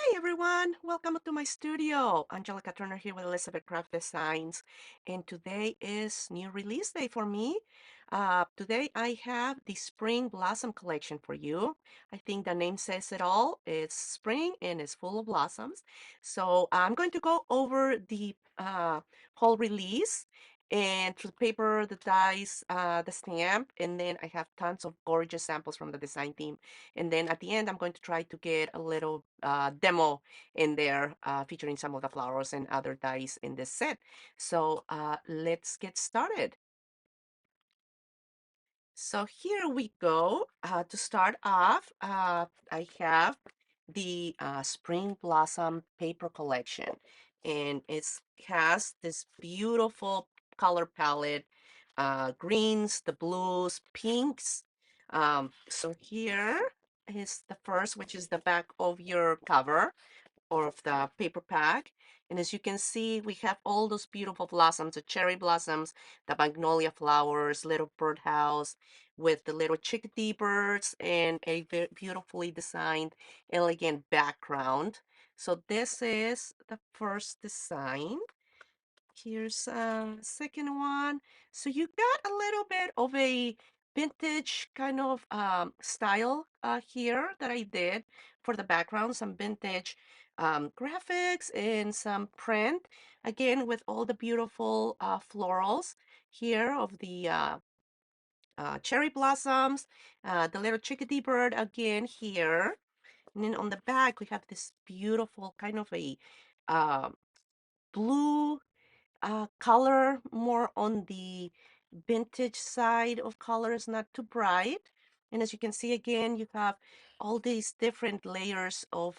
Hi everyone, welcome to my studio. Angelica Turner here with Elizabeth Craft Designs, and today is new release day for me. Today I have the Spring Blossom Collection for you. I think the name says it all. It's spring and it's full of blossoms. So I'm going to go over the whole release and through the paper, the dies, the stamp, and then I have tons of gorgeous samples from the design team. And then at the end, I'm going to try to get a little demo in there featuring some of the flowers and other dies in this set. So let's get started. So here we go. To start off, I have the Spring Blossom paper collection, and it has this beautiful color palette, greens, the blues, pinks. So here is the first, which is the back of your cover or of the paper pack. And as you can see, we have all those beautiful blossoms, the cherry blossoms, the magnolia flowers, little birdhouse with the little chickadee birds and a very beautifully designed, elegant background. So this is the first design. Here's a second one. So you got a little bit of a vintage kind of style here that I did for the background, some vintage graphics and some print, again with all the beautiful florals here of the cherry blossoms, the little chickadee bird again here. And then on the back, we have this beautiful kind of a uh, blue color, more on the vintage side of colors, not too bright. And as you can see again, you have all these different layers of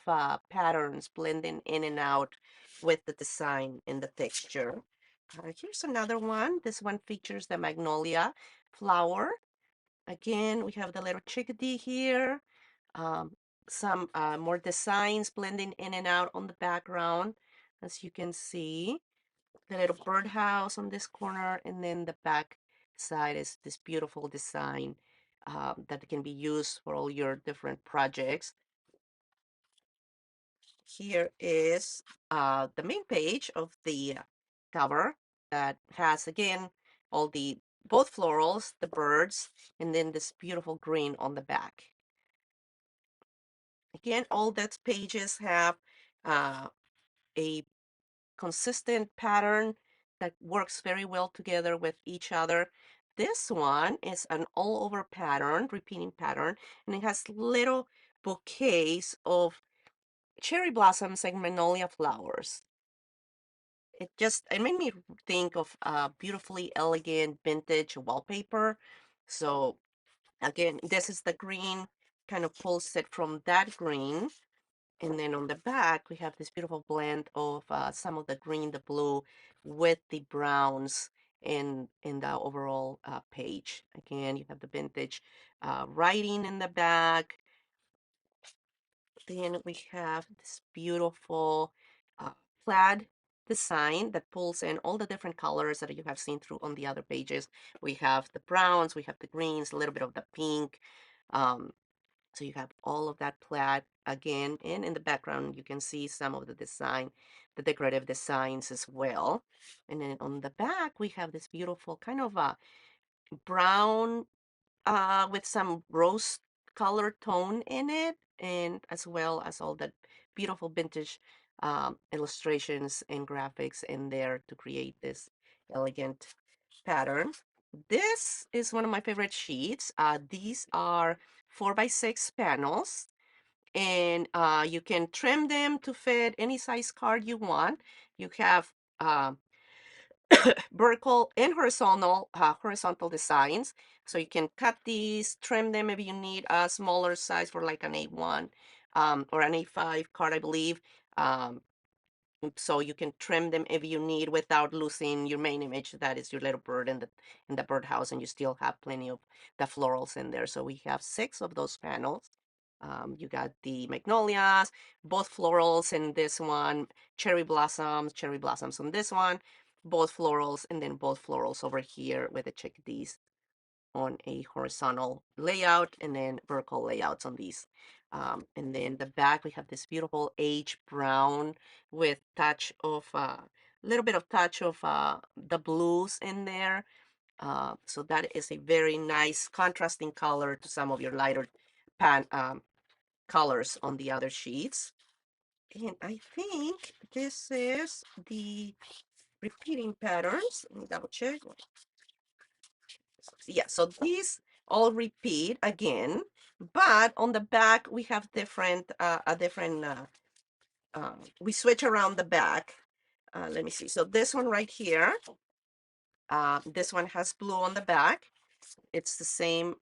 patterns blending in and out with the design and the texture. Here's another one. This one features the magnolia flower. Again, we have the little chickadee here. Um, some more designs blending in and out on the background, as you can see the little birdhouse on this corner, and then the back side is this beautiful design that can be used for all your different projects. Here is the main page of the cover that has again all the both florals, the birds, and then this beautiful green on the back. Again, all that pages have a consistent pattern that works very well together with each other. This one is an all over pattern, repeating pattern, and it has little bouquets of cherry blossoms and magnolia flowers. It made me think of beautifully elegant vintage wallpaper. So again, this is the green, kind of pulls it from that green. And then on the back, we have this beautiful blend of some of the green, the blue, with the browns in the overall page. Again, you have the vintage writing in the back. Then we have this beautiful plaid design that pulls in all the different colors that you have seen through on the other pages. We have the browns, we have the greens, a little bit of the pink. Um, so you have all of that plaid again, and in the background you can see some of the design, the decorative designs as well. And then on the back we have this beautiful kind of a brown with some rose color tone in it, and as well as all that beautiful vintage illustrations and graphics in there to create this elegant pattern. This is one of my favorite sheets. These are 4x6 panels, and you can trim them to fit any size card you want. You have vertical and horizontal designs. So you can cut these, trim them if you need a smaller size for like an A1 or an A5 card, I believe. Um, so you can trim them if you need without losing your main image. That is your little bird in the birdhouse, and you still have plenty of the florals in there. So we have 6 of those panels. You got the magnolias, both florals in this one, cherry blossoms on this one, both florals, and then both florals over here with the chickadees on a horizontal layout, and then vertical layouts on these. And then the back, we have this beautiful aged brown with touch of little bit of touch of the blues in there. So that is a very nice contrasting color to some of your lighter pan colors on the other sheets. And I think this is the repeating patterns. Let me double check. Yeah, so these all repeat again, but on the back we have different a different we switch around the back. Let me see. So this one right here, this one has blue on the back. It's the same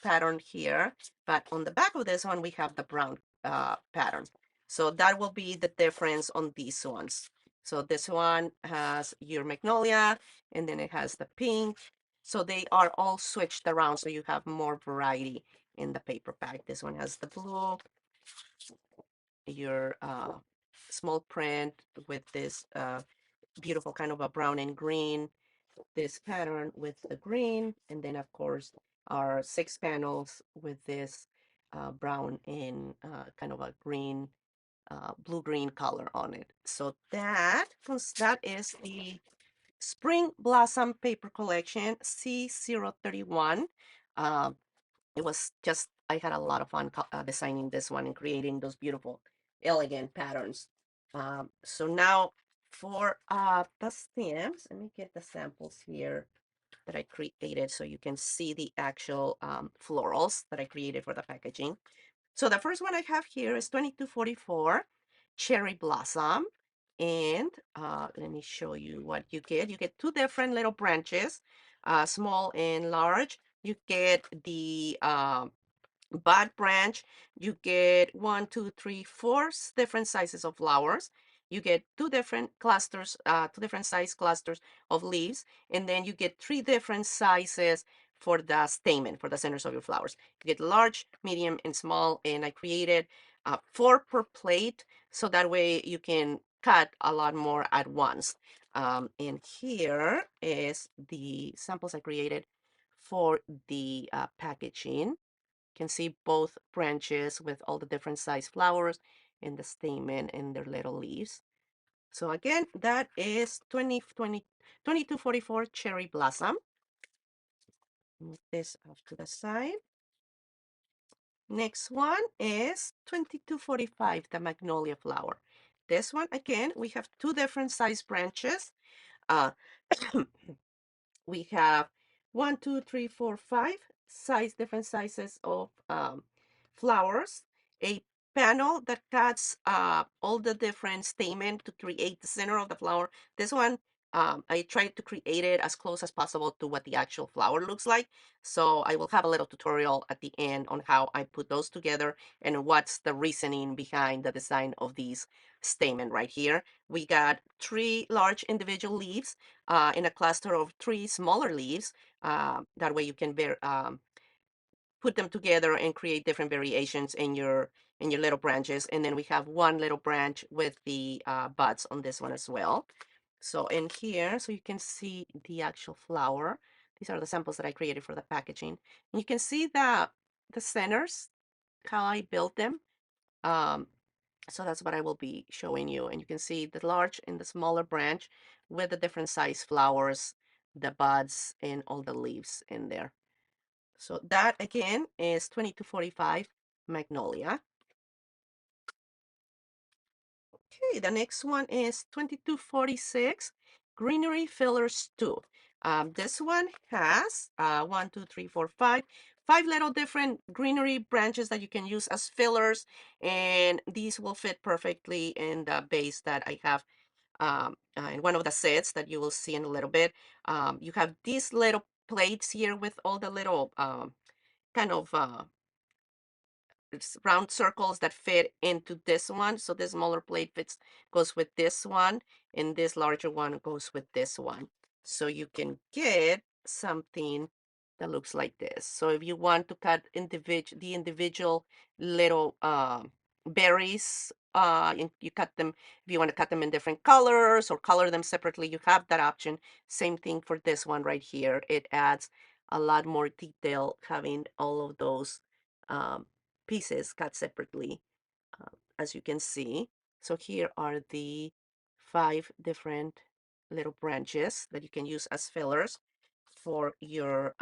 pattern here, but on the back of this one we have the brown pattern. So that will be the difference on these ones. So this one has your magnolia, and then it has the pink. So they are all switched around, so you have more variety in the paper pack. This one has the blue, your small print with this beautiful kind of a brown and green, this pattern with the green, and then of course our 6 panels with this brown and kind of a green, blue-green color on it. So that is the Spring Blossom Paper Collection C031. Uh, it was just, I had a lot of fun designing this one and creating those beautiful, elegant patterns. So now for the stamps, let me get the samples here that I created so you can see the actual florals that I created for the packaging. So the first one I have here is 2244 Cherry Blossom. And let me show you what you get. You get two different little branches, small and large. You get the bud branch. You get one, two, three, four different sizes of flowers. You get two different clusters, two different size clusters of leaves, and then you get three different sizes for the stamen, for the centers of your flowers. You get large, medium, and small, and I created 4 per plate, so that way you can cut a lot more at once. And here is the samples I created for the packaging. Can see both branches with all the different size flowers and the stamen and their little leaves. So again, that is 2244 Cherry Blossom. Move this off to the side. Next one is 2245, the Magnolia flower. This one, again, we have two different size branches. Uh, we have one, two, three, four, five different sizes of flowers, a panel that cuts all the different stamen to create the center of the flower. This one, I tried to create it as close as possible to what the actual flower looks like. So I will have a little tutorial at the end on how I put those together and what's the reasoning behind the design of these stamen right here. We got 3 large individual leaves in a cluster of 3 smaller leaves. That way you can put them together and create different variations in your little branches. And then we have one little branch with the buds on this one as well. So in here, so you can see the actual flower. These are the samples that I created for the packaging. And you can see the centers, how I built them. Um, so that's what I will be showing you. And you can see the large and the smaller branch with the different size flowers, the buds, and all the leaves in there. So that again is 2245 Magnolia. Okay, the next one is 2246 Greenery Fillers 2. This one has 1, 2, 3, 4, 5 little different greenery branches that you can use as fillers, and these will fit perfectly in the base that I have in one of the sets that you will see in a little bit. You have these little plates here with all the little kind of round circles that fit into this one. So this smaller plate goes with this one, and this larger one goes with this one. So you can get something that looks like this. So if you want to cut the individual little berries, and you cut them, if you want to cut them in different colors or color them separately, you have that option. Same thing for this one right here. It adds a lot more detail having all of those um, pieces cut separately, as you can see. So here are the 5 different little branches that you can use as fillers for your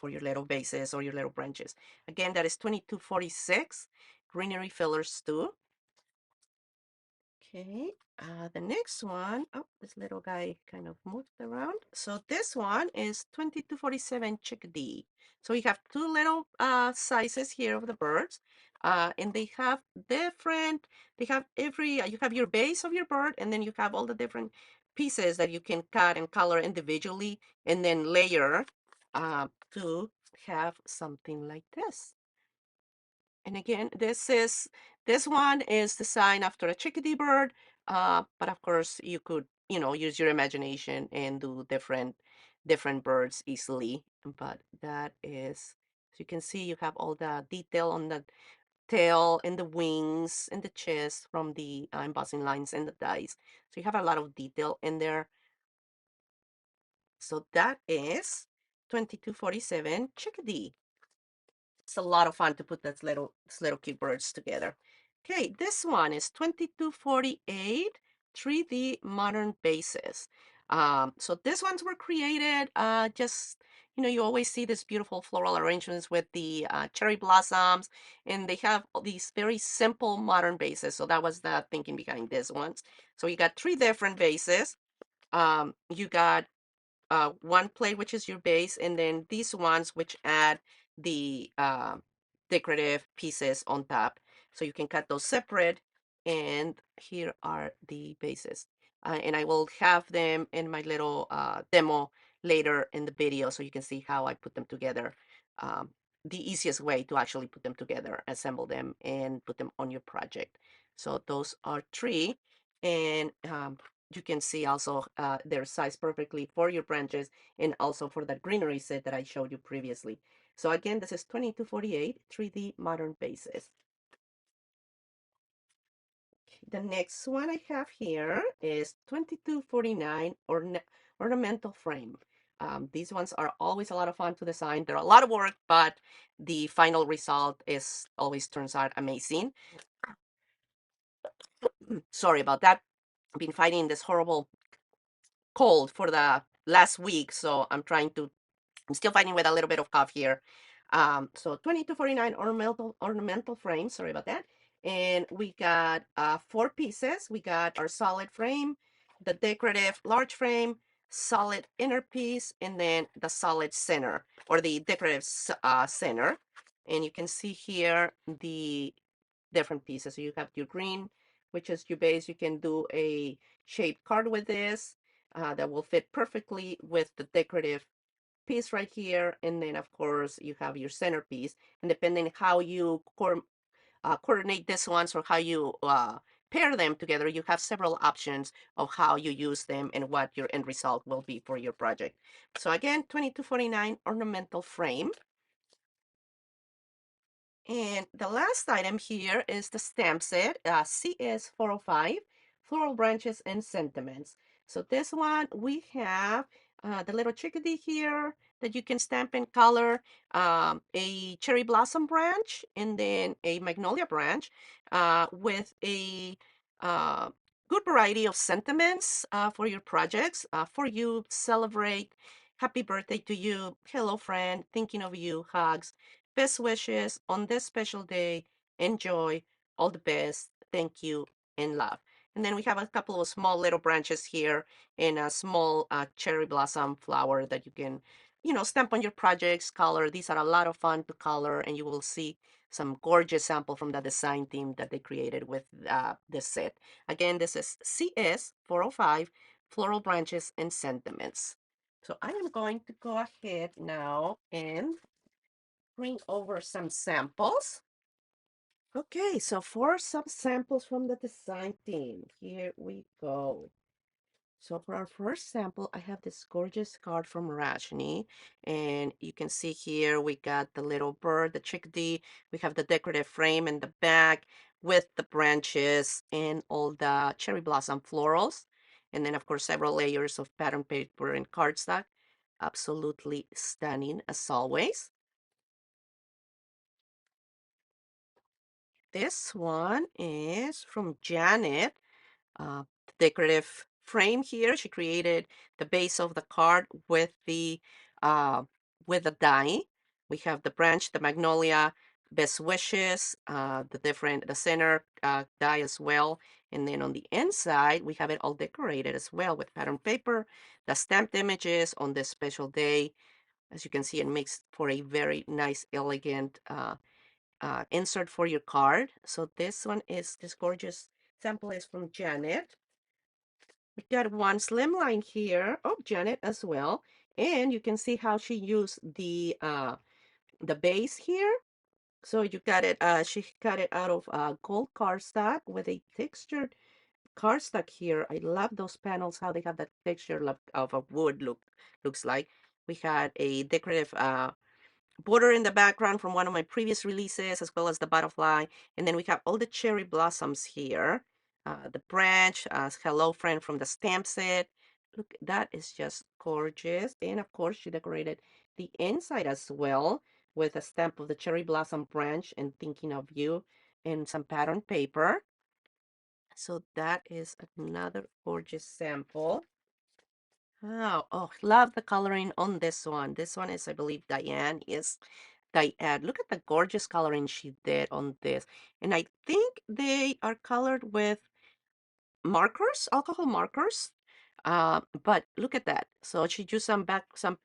little vases or your little branches. Again, that is 2246 greenery fillers too. Okay, the next one, oh, this little guy kind of moved around. So this one is 2247 chickadee. So we have two little sizes here of the birds, and they have different, they have every, you have your base of your bird, and then you have all the different pieces that you can cut and color individually, and then layer to have something like this. And again, this one is designed after a chickadee bird, but of course you could, use your imagination and do different birds easily. But that is, as you can see, you have all the detail on the tail and the wings and the chest from the embossing lines and the dies. So you have a lot of detail in there. So that is 2247 chickadee. It's a lot of fun to put these little cute birds together. Okay, this one is 2248 3D modern bases. So these ones were created just, you always see this beautiful floral arrangements with the cherry blossoms, and they have all these very simple modern bases. So that was the thinking behind these ones. So you got 3 different bases. You got one plate, which is your base, and then these ones, which add the decorative pieces on top. So you can cut those separate. And here are the bases. And I will have them in my little demo later in the video so you can see how I put them together. Um, the easiest way to actually put them together, assemble them, and put them on your project. So those are 3. And you can see also they're sized perfectly for your branches and also for that greenery set that I showed you previously. So again, this is 2248 3D modern bases. The next one I have here is 2249 ornamental frame. These ones are always a lot of fun to design. They're a lot of work, but the final result is always turns out amazing. Sorry about that. I've been fighting this horrible cold for the last week, so I'm still fighting with a little bit of cough here. So 2249 ornamental frame. Sorry about that. And we got 4 pieces. We got our solid frame, the decorative large frame, solid inner piece, and then the solid center or the decorative center. And you can see here the different pieces. So you have your green, which is your base. You can do a shaped card with this that will fit perfectly with the decorative piece right here. And then, of course, you have your centerpiece. And depending how you coordinate this ones or how you pair them together, you have several options of how you use them and what your end result will be for your project. So again, 2249 ornamental frame. And the last item here is the stamp set, CS405, Floral Branches and Sentiments. So this one, we have the little chickadee here that you can stamp and color, a cherry blossom branch, and then a magnolia branch with a uh, good variety of sentiments for your projects. For you, celebrate, happy birthday to you, hello friend, thinking of you, hugs. Best wishes on this special day. Enjoy. All the best. Thank you and love. And then we have a couple of small little branches here and a small cherry blossom flower that you can, stamp on your projects, color. These are a lot of fun to color, and you will see some gorgeous sample from the design team that they created with this set. Again, this is CS405, Floral Branches and Sentiments. So I am going to go ahead now and bring over some samples. Okay, so for some samples from the design team, here we go. So for our first sample, I have this gorgeous card from Rajni, and you can see here we got the little bird, the chickadee. We have the decorative frame in the back with the branches and all the cherry blossom florals. And then, of course, several layers of pattern paper and cardstock. Absolutely stunning as always. This one is from Janet. uh, Decorative frame here. She created the base of the card uh, with the die. We have the branch, the magnolia, best wishes, the center die as well. And then on the inside, we have it all decorated as well with pattern paper, the stamped images on this special day. As you can see, it makes for a very nice, elegant insert for your card. So this gorgeous sample is from Janet. We got one slim line here. Oh, Janet as well. And you can see how she used the base here. So you got it, she got it out of gold cardstock with a textured cardstock here. I love those panels, how they have that texture of a wood looks like. We had a decorative border in the background from one of my previous releases, as well as the butterfly. And then we have all the cherry blossoms here. The branch, hello friend from the stamp set. Look, that is just gorgeous. And of course, she decorated the inside as well with a stamp of the cherry blossom branch and thinking of you and some pattern paper. So that is another gorgeous sample. Oh, love the coloring on this one. This one is, I believe, Diane. Yes, Diane. Look at the gorgeous coloring she did on this. And I think they are colored with markers, alcohol markers. But look at that. So she used some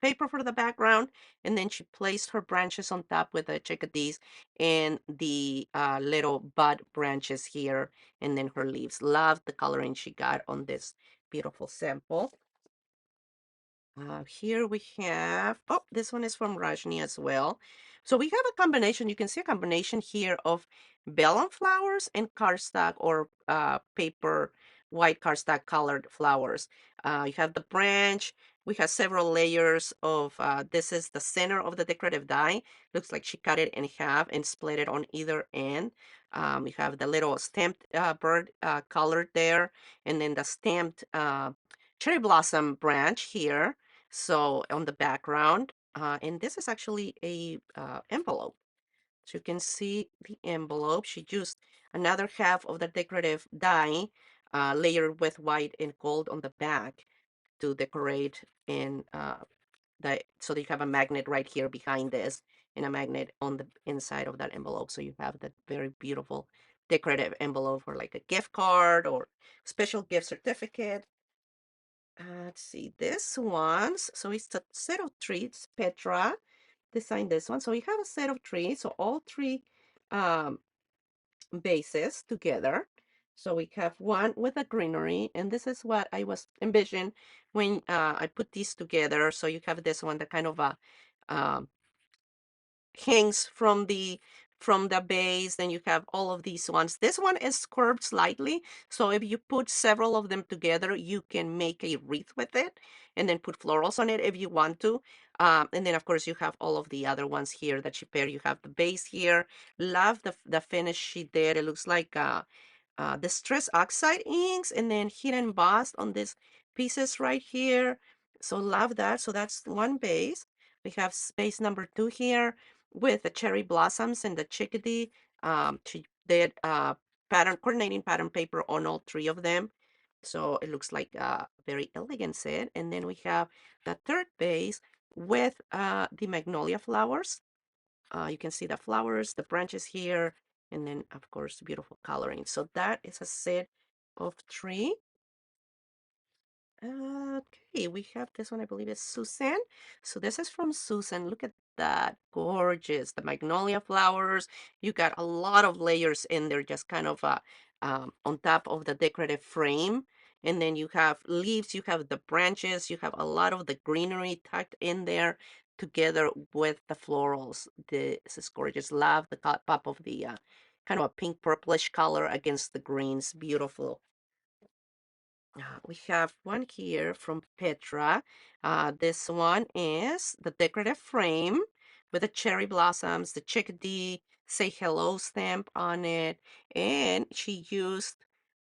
paper for the background, and then she placed her branches on top with the chickadees and the little bud branches here, and then her leaves. Love the coloring she got on this beautiful sample. Here we have, oh, this one is from Rajni as well. So we have a combination, you can see a combination here of vellum flowers and cardstock or paper, white cardstock colored flowers. You have the branch, we have several layers of, this is the center of the decorative die. Looks like she cut it in half and split it on either end. You have the little stamped bird colored there, and then the stamped cherry blossom branch here. So on the background, and this is actually a envelope. So you can see the envelope. She used another half of the decorative die layered with white and gold on the back to decorate in so you have a magnet right here behind this and a magnet on the inside of that envelope. So you have that very beautiful decorative envelope for like a gift card or special gift certificate. Let's see, this one's, so it's a set of trees. Petra designed this one. So we have a set of trees, so all three um, bases together. So we have one with a greenery, and this is what I was envisioning when I put these together. So you have this one that kind of um, hangs from the base. Then you have all of these ones. This one is curved slightly, so if you put several of them together, you can make a wreath with it and then put florals on it if you want to. And then of course you have all of the other ones here that she paired. You have the base here. Love the finish she did. It looks like distress oxide inks and then hidden embossed on these pieces right here. So love that. So that's one base. We have space number 2 here with the cherry blossoms and the chickadee. She did coordinating pattern paper on all three of them. So it looks like a very elegant set. And then we have the third base with the magnolia flowers. You can see the flowers, the branches here, and then of course beautiful coloring. So that is a set of 3. Okay, we have this one, I believe is Susan. So this is from Susan. Look at that, gorgeous. The magnolia flowers. You got a lot of layers in there, just kind of on top of the decorative frame. And then you have leaves, you have the branches, you have a lot of the greenery tucked in there together with the florals. This is gorgeous. Love the pop of the kind of a pink purplish color against the greens. Beautiful. We have one here from Petra. This one is the decorative frame with the cherry blossoms, the chickadee, say hello stamp on it. And she used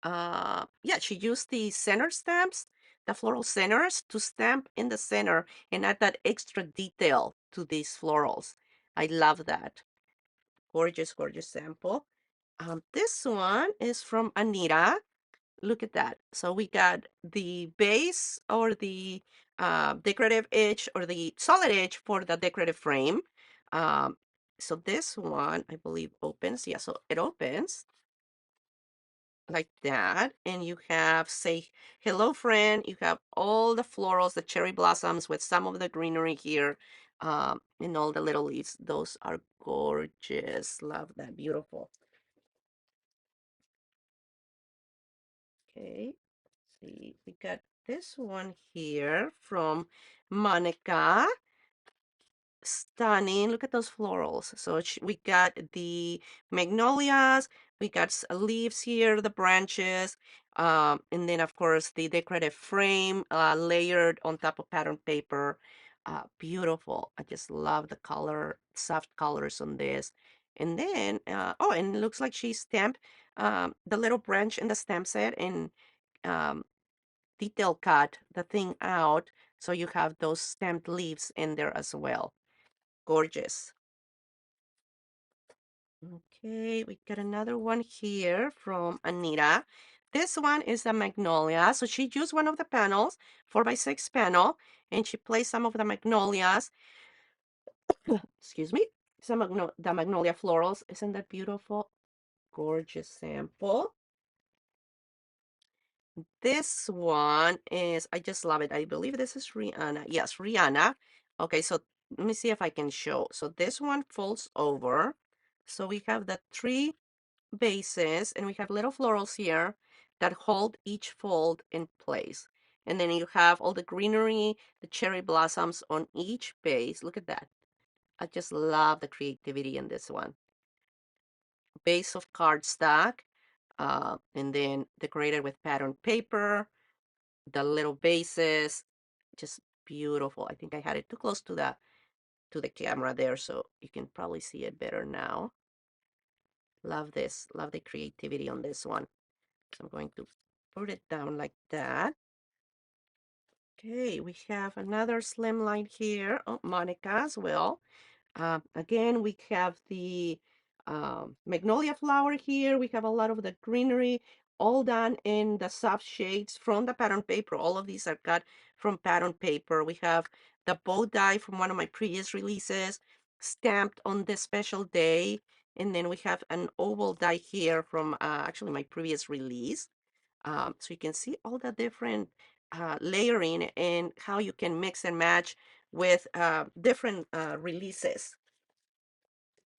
the center stamps, the floral centers to stamp in the center and add that extra detail to these florals. I love that. Gorgeous, gorgeous sample. This one is from Anita. Look at that. So we got the base or the decorative edge or the solid edge for the decorative frame. Um, so this one, I believe, opens. Yeah, so it opens like that. And you have, say, hello, friend. You have all the florals, the cherry blossoms with some of the greenery here and all the little leaves. Those are gorgeous. Love that. Beautiful. Okay. See, we got this one here from Monica. Stunning. Look at those florals. So we got the magnolias, we got leaves here, the branches, and then of course the decorative frame layered on top of pattern paper. Beautiful. I just love the color, soft colors on this. And then, oh, and it looks like she stamped the little branch in the stamp set and um, detail cut the thing out. So you have those stamped leaves in there as well. Gorgeous. Okay, we got another one here from Anita. This one is the magnolia. So she used one of the panels, 4x6 panel, and she placed some of the magnolias. Excuse me. The magnolia florals. Isn't that beautiful? Gorgeous sample. This one is, I just love it. I believe this is Rihanna. Yes, Rihanna. Okay, so let me see if I can show. So this one folds over. So we have the three bases and we have little florals here that hold each fold in place. And then you have all the greenery, the cherry blossoms on each base. Look at that. I just love the creativity in this one. Base of cardstock, and then decorated with patterned paper, the little bases, just beautiful. I think I had it too close to the camera there, so you can probably see it better now. Love this. Love the creativity on this one. So I'm going to put it down like that. Okay, we have another slim line here. Oh, Monica as well. Again, we have the magnolia flower here. We have a lot of the greenery, all done in the soft shades from the pattern paper. All of these are cut from pattern paper. We have the bow die from one of my previous releases, stamped on this special day. And then we have an oval die here from actually my previous release. So you can see all the different layering and how you can mix and match with different releases.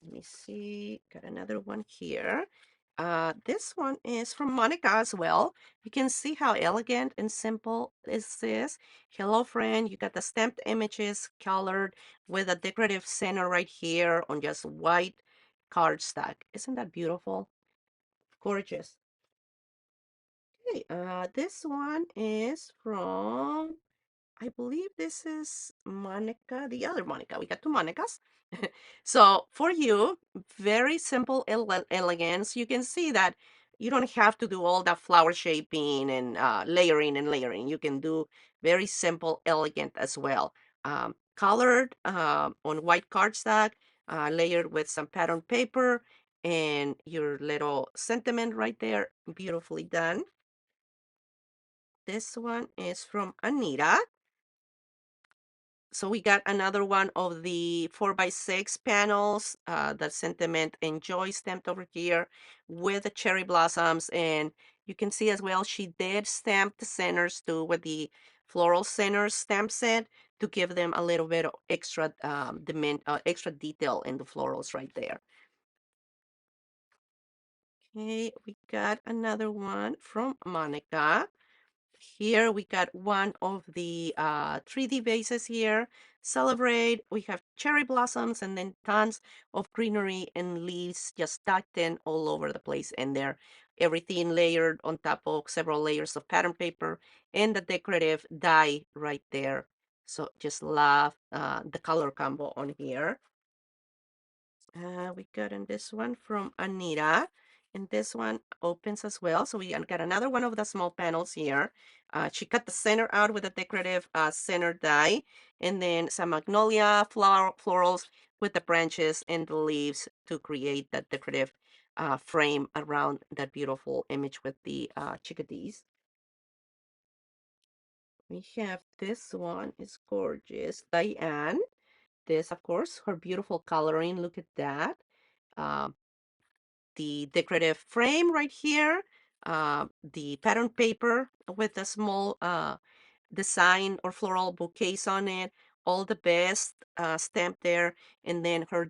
Let me see, got another one here. This one is from Monica as well. You can see how elegant and simple is this. Hello, friend. You got the stamped images colored with a decorative center right here on just white cardstock. Isn't that beautiful? Gorgeous. Okay, this one is from, I believe this is Monica, the other Monica. We got two Monicas. So for you, very simple elegance. You can see that you don't have to do all that flower shaping and layering and layering. You can do very simple, elegant as well. Colored on white cardstock, layered with some pattern paper, and your little sentiment right there, beautifully done. This one is from Anita. So we got another one of the 4x6 panels, the sentiment and joy stamped over here with the cherry blossoms. And you can see as well, she did stamp the centers too with the floral centers stamp set to give them a little bit of extra, extra detail in the florals right there. Okay, we got another one from Monica. Here we got one of the 3D vases here. Celebrate. We have cherry blossoms and then tons of greenery and leaves just tucked in all over the place. And there, everything layered on top of several layers of pattern paper and the decorative die right there. So just love the color combo on here. We got in this one from Anita, and this one opens as well. So we got another one of the small panels here. She cut the center out with a decorative center die, and then some magnolia florals with the branches and the leaves to create that decorative frame around that beautiful image with the chickadees. We have this one. It's gorgeous. Diane. This, of course, her beautiful coloring. Look at that. Uh, the decorative frame right here. The pattern paper with a small design or floral bouquets on it. All the best stamped there. And then her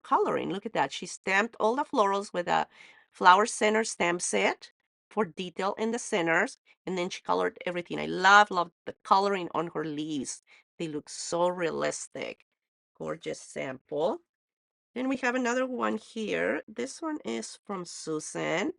coloring. Look at that. She stamped all the florals with a flower center stamp set for detail in the centers. And then she colored everything. I love the coloring on her leaves. They look so realistic. Gorgeous sample. Then we have another one here. This one is from Susan.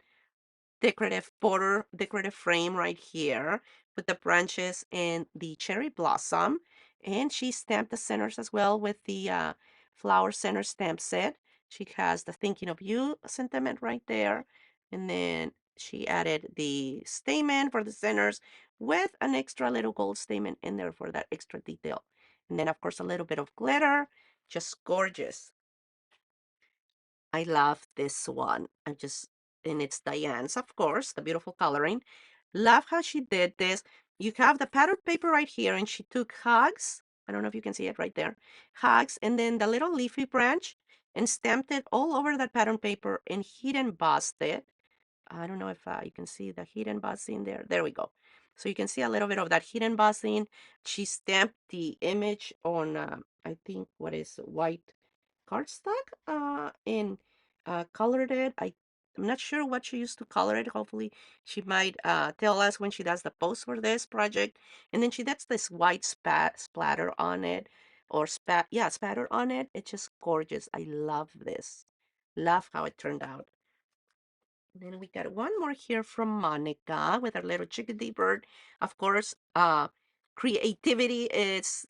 Decorative border, decorative frame right here with the branches and the cherry blossom. And she stamped the centers as well with the flower center stamp set. She has the thinking of you sentiment right there. And then she added the stamen for the centers with an extra little gold stamen in there for that extra detail. And then, of course, a little bit of glitter. Just gorgeous. I love this one. And it's Diane's, of course, the beautiful coloring. Love how she did this. You have the pattern paper right here, and she took hugs. I don't know if you can see it right there. Hugs, and then the little leafy branch, and stamped it all over that pattern paper and heat embossed it. I don't know if you can see the heat embossing there. There we go. So you can see a little bit of that heat embossing. She stamped the image on, I think, what is white cardstock and colored it. I'm not sure what she used to color it. Hopefully, she might tell us when she does the post for this project. And then she does this white splatter on it, or spatter on it. It's just gorgeous. I love this. Love how it turned out. And then we got one more here from Monica with our little chickadee bird. Of course, creativity is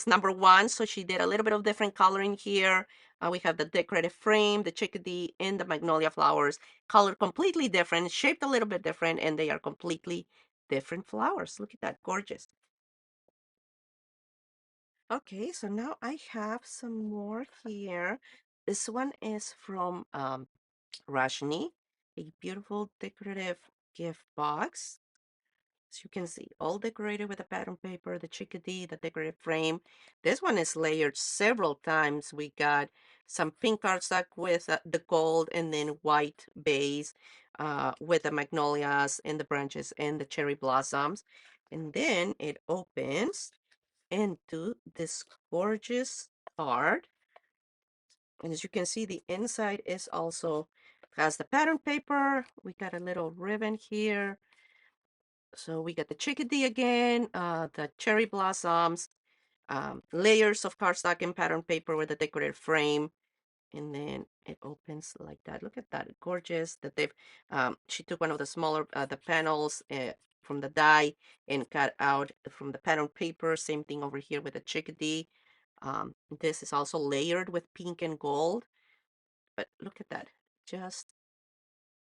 number one. So she did a little bit of different coloring here. We have the decorative frame, the chickadee, and the magnolia flowers, colored completely different, shaped a little bit different, and they are completely different flowers. Look at that, gorgeous. Okay, so now I have some more here. This one is from Rashni, a beautiful decorative gift box. As you can see, all decorated with the pattern paper, the chickadee, the decorative frame. This one is layered several times. We got some pink cardstock with the gold and then white base with the magnolias and the branches and the cherry blossoms. And then it opens into this gorgeous card. And as you can see, the inside is also has the pattern paper. We got a little ribbon here. So we got the chickadee again, the cherry blossoms, layers of cardstock and pattern paper with a decorative frame. And then it opens like that. Look at that, gorgeous. That they've she took one of the smaller the panels from the die and cut out from the pattern paper. Same thing over here with the chickadee. This is also layered with pink and gold. But look at that, just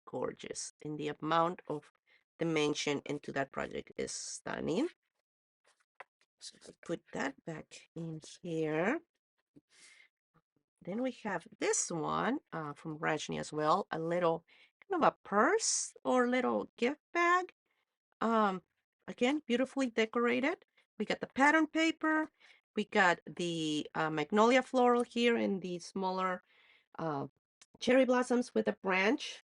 gorgeous. And the amount of dimension into that project is stunning. So I put that back in here. Then we have this one from Rajni as well, a little kind of a purse or little gift bag. Um, Again, beautifully decorated. We got the pattern paper. We got the magnolia floral here in the smaller uh, cherry blossoms with a branch,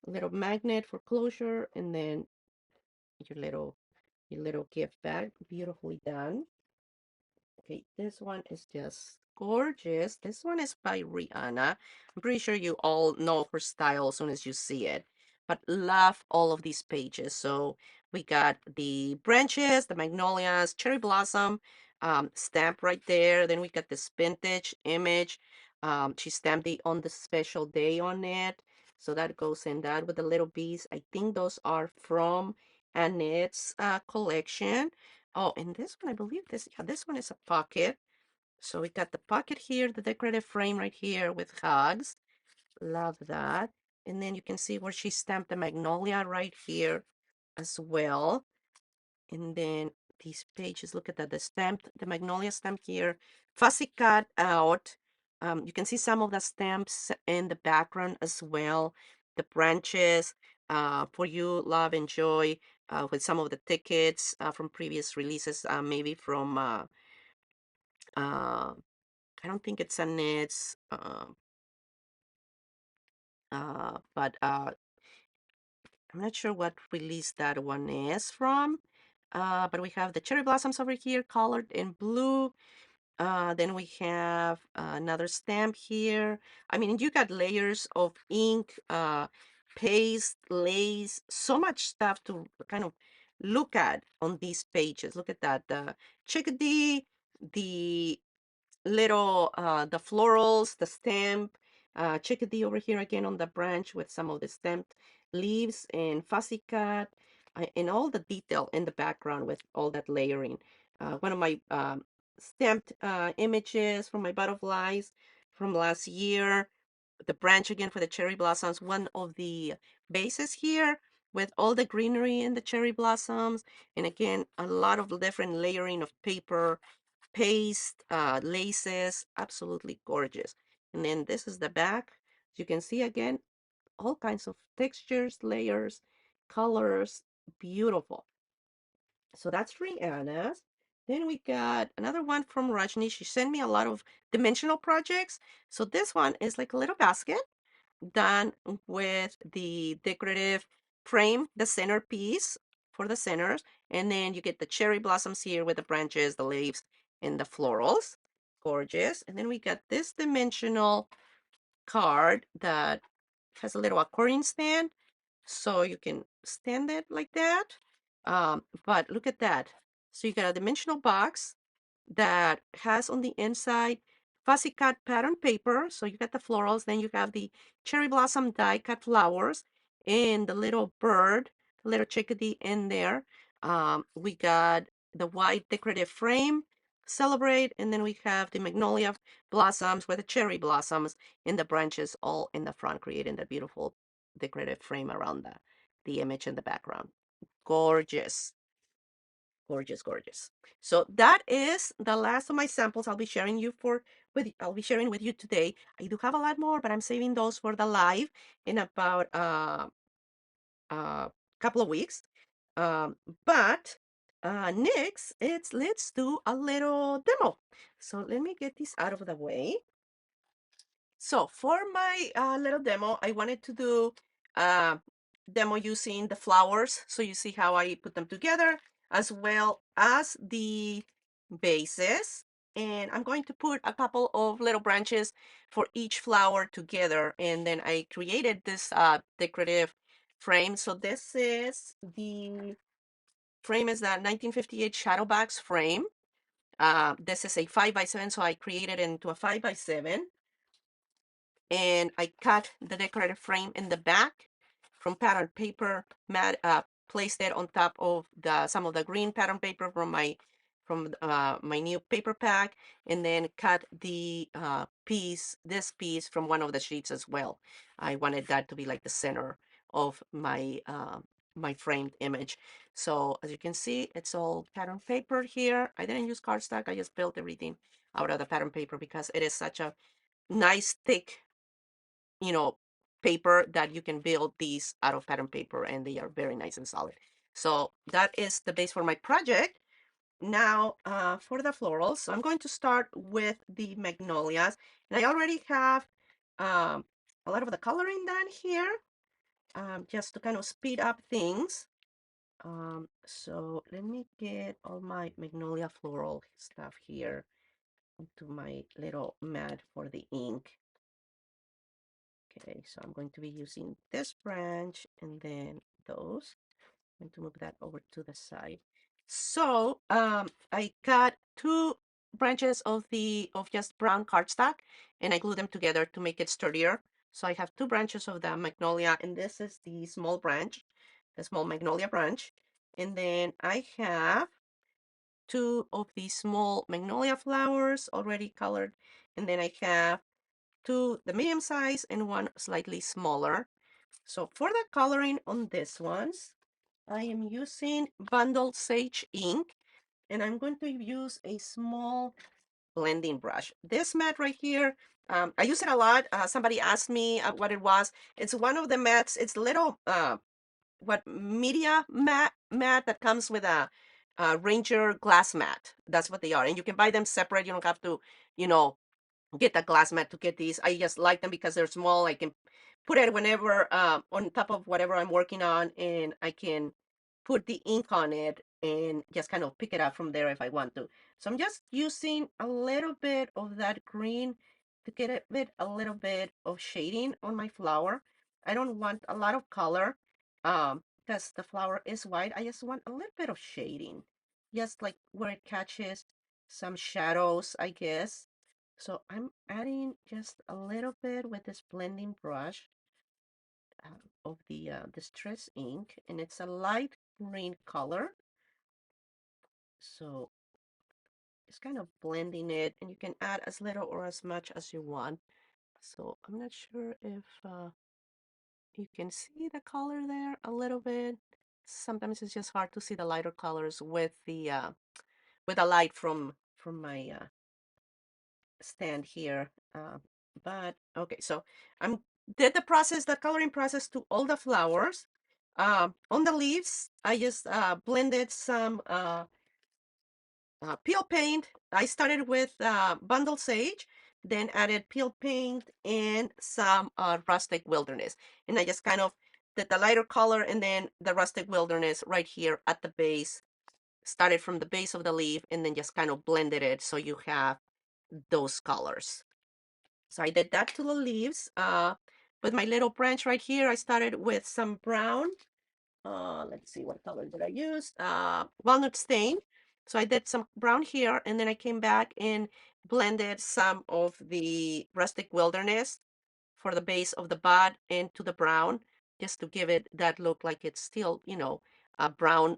a little magnet for closure, and then your little gift bag, beautifully done. Okay, this one is just gorgeous. This one is by Rihanna. I'm pretty sure you all know her style as soon as you see it, but love all of these pages. So we got the branches, the magnolias, cherry blossom stamp right there. Then we got this vintage image. She stamped it on the special day on it. So that goes in that with the little bees. I think those are from Annette's collection. Oh, and this one, I believe this one is a pocket. So we got the pocket here, the decorative frame right here with hugs. Love that. And then you can see where she stamped the magnolia right here as well. And then these pages, look at that, the magnolia stamp here, fussy cut out. You can see some of the stamps in the background as well. The branches for you, love and joy, with some of the tickets from previous releases, maybe from, uh, I don't think it's a knits, but I'm not sure what release that one is from. But we have the cherry blossoms over here, colored in blue. Then we have another stamp here. I mean, you got layers of ink, paste, lace, so much stuff to kind of look at on these pages. Look at that. The chickadee, the little, the florals, the stamp, chickadee over here again on the branch with some of the stamped leaves and fussy cut, and all the detail in the background with all that layering. One of my stamped images from my butterflies from last year, the branch again for the cherry blossoms, one of the bases here with all the greenery in the cherry blossoms, and again, a lot of different layering of paper, paste, laces, absolutely gorgeous. And then this is the back. You can see again, all kinds of textures, layers, colors, beautiful. So that's Rihanna's. Then we got another one from Rajni. She sent me a lot of dimensional projects. So this one is like a little basket done with the decorative frame, the centerpiece for the centers. And then you get the cherry blossoms here with the branches, the leaves, and the florals. Gorgeous. And then we got this dimensional card that has a little accordion stand. So you can stand it like that. But look at that. So you got a dimensional box that has on the inside fussy cut pattern paper. So you got the florals, then you have the cherry blossom die cut flowers and the little bird, the little chickadee in there. We got the white decorative frame, celebrate, and then we have the magnolia blossoms with the cherry blossoms in the branches all in the front, creating the beautiful decorative frame around the image in the background. Gorgeous. Gorgeous, gorgeous. So that is the last of my samples I'll be sharing I'll be sharing with you today. I do have a lot more, but I'm saving those for the live in about a couple of weeks. Um, but next it's let's do a little demo. So let me get this out of the way. So for my little demo, I wanted to do a demo using the flowers. So you see how I put them together, as well as the bases. And I'm going to put a couple of little branches for each flower together. And then I created this decorative frame. So this is the frame is that 1958 Shadowbox frame. This is a 5x7, so I created it into a 5x7, and I cut the decorative frame in the back from pattern paper, placed it on top of some of the green pattern paper from my new paper pack, and then cut the this piece from one of the sheets as well. I wanted that to be like the center of my framed image. So as you can see, it's all pattern paper here. I didn't use cardstock. I just built everything out of the pattern paper because it is such a nice thick, you know, paper that you can build these out of pattern paper, and they are very nice and solid. So that is the base for my project. Now for the florals, so I'm going to start with the magnolias, and I already have a lot of the coloring done here, just to kind of speed up things. So let me get all my magnolia floral stuff here into my little mat for the ink. Okay, so I'm going to be using this branch and then those. I'm going to move that over to the side. So I cut two branches of just brown cardstock, and I glue them together to make it sturdier. So I have two branches of the magnolia, and this is the small branch, the small magnolia branch. And then I have two of these small magnolia flowers already colored. And then I have two, the medium size, and one slightly smaller. So for the coloring on this ones, I am using bundled sage ink, and I'm going to use a small blending brush. This mat right here, I use it a lot. Somebody asked me what it was. It's one of the mats. It's little what media mat that comes with a Ranger glass mat. That's what they are, and you can buy them separate. You don't have to, you know, get a glass mat to get these. I just like them because they're small. I can put it whenever on top of whatever I'm working on, and I can put the ink on it and just kind of pick it up from there if I want to. So I'm just using a little bit of that green to get a little bit of shading on my flower. I don't want a lot of color because the flower is white. I just want a little bit of shading, just like where it catches some shadows, I guess. So I'm adding just a little bit with this blending brush of the distress ink, and it's a light green color. So it's kind of blending it, and you can add as little or as much as you want. So I'm not sure if you can see the color there a little bit. Sometimes it's just hard to see the lighter colors with the light from my stand here. But okay, so I'm did the process, the coloring process to all the flowers. On the leaves, I just blended some peel paint. I started with bundle sage, then added peel paint and some rustic wilderness. And I just kind of did the lighter color and then the rustic wilderness right here at the base. Started from the base of the leaf and then just kind of blended it so you have those colors. So I did that to the leaves. With my little branch right here, I started with some brown. Let's see, what color did I use? Walnut stain. So I did some brown here, and then I came back and blended some of the rustic wilderness for the base of the bud into the brown, just to give it that look like it's still, a brown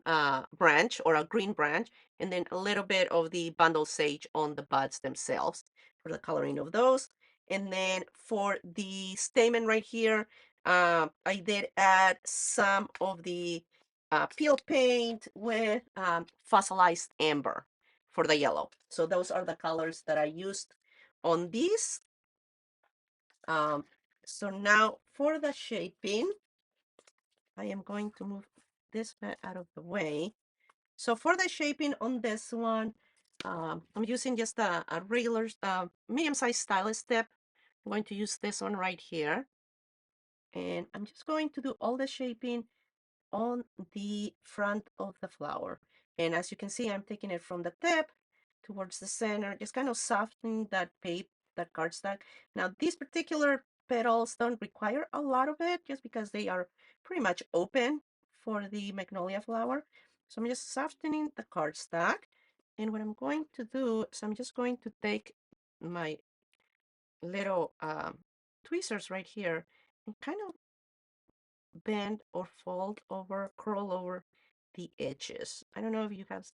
branch or a green branch, and then a little bit of the bundle sage on the buds themselves for the coloring of those. And then for the stamen right here, I did add some of the peel paint with fossilized amber for the yellow. So those are the colors that I used on these. So now for the shaping, I am going to move this mat out of the way. So for the shaping on this one, I'm using just a regular medium-sized stylus tip. I'm going to use this one right here. And I'm just going to do all the shaping on the front of the flower. And as you can see, I'm taking it from the tip towards the center, just kind of softening that paper, that cardstock. Now, these particular petals don't require a lot of it just because they are pretty much open for the magnolia flower. So I'm just softening the cardstock. And what I'm going to do is I'm just going to take my little tweezers right here and kind of bend or fold over, curl over the edges. I don't know if you have,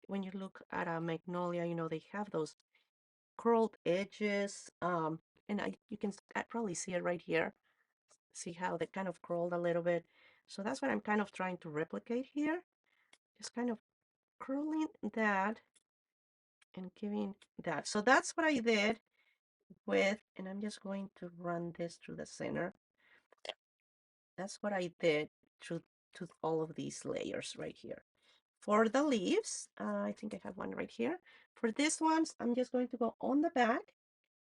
when you look at a magnolia, they have those curled edges. And you can probably see it right here. See how they kind of curled a little bit. So that's what I'm kind of trying to replicate here. Just kind of curling that and giving that. So that's what I did with, and I'm just going to run this through the center. That's what I did through to all of these layers right here. For the leaves, I think I have one right here. For these ones, I'm just going to go on the back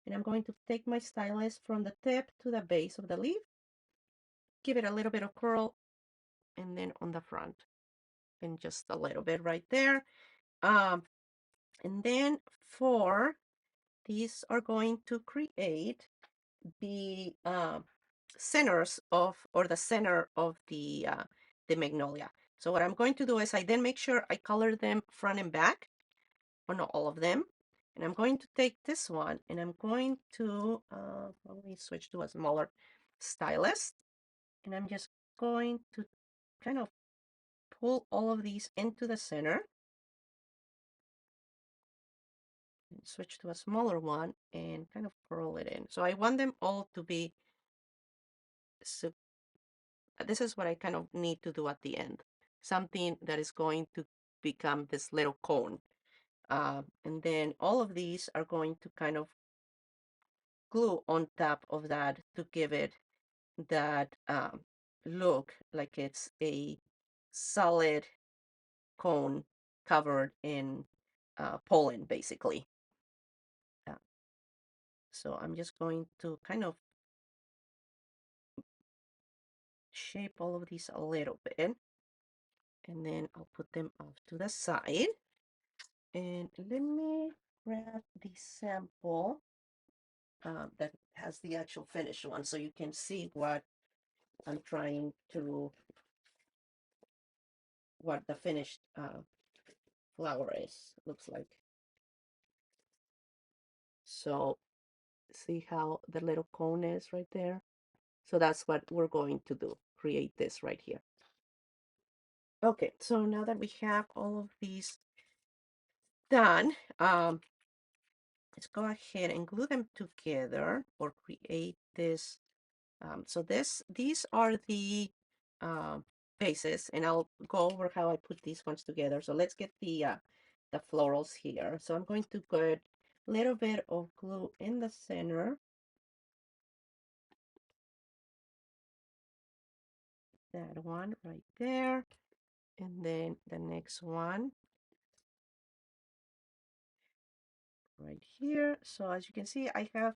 and I'm going to take my stylus from the tip to the base of the leaf, give it a little bit of curl, and then on the front, and just a little bit right there. And then for these are going to create the centers of, or the center of the magnolia. So what I'm going to do is I then make sure I color them front and back on all of them. And I'm going to take this one and I'm going to, let me switch to a smaller stylus. And I'm just going to kind of pull all of these into the center. And switch to a smaller one and kind of curl it in. So I want them all to be, so this is what I kind of need to do at the end. Something that is going to become this little cone. And then all of these are going to kind of glue on top of that to give it that look like it's a solid cone covered in pollen, basically. Uh, so I'm just going to kind of shape all of these a little bit, and then I'll put them off to the side. And let me grab the sample that has the actual finished one so you can see what I'm trying to, what the finished flower is, looks like. So see how the little cone is right there? So that's what we're going to do, create this right here. Okay, so now that we have all of these done, let's go ahead and glue them together or create this. So these are the bases, and I'll go over how I put these ones together. So let's get the florals here. So I'm going to put a little bit of glue in the center. That one right there. And then the next one right here. So as you can see, I have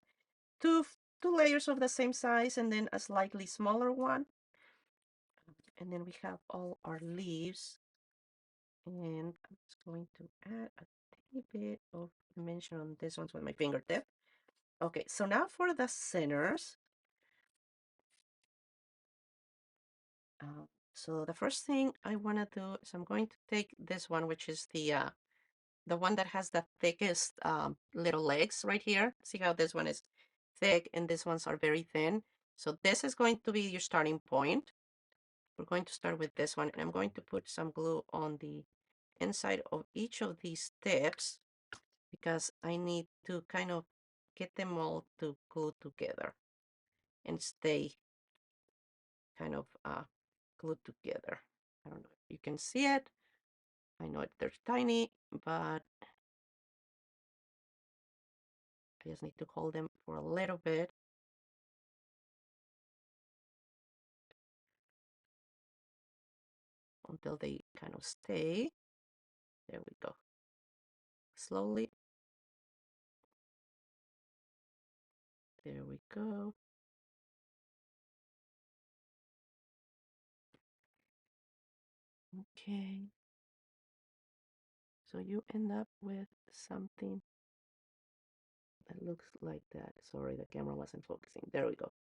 two layers of the same size and then a slightly smaller one. And then we have all our leaves. And I'm just going to add a tiny bit of dimension on this ones with my fingertip. Okay, so now for the centers. So the first thing I want to do is I'm going to take this one, which is the one that has the thickest little legs right here. See how this one is thick and these ones are very thin. So this is going to be your starting point. We're going to start with this one, and I'm going to put some glue on the inside of each of these tips because I need to kind of get them all to glue together and stay kind of glued together. I don't know if you can see it. I know they're tiny, but I just need to hold them for a little bit until they kind of stay. There we go. Slowly. There we go. Okay. So you end up with something that looks like that. Sorry, the camera wasn't focusing. There we go.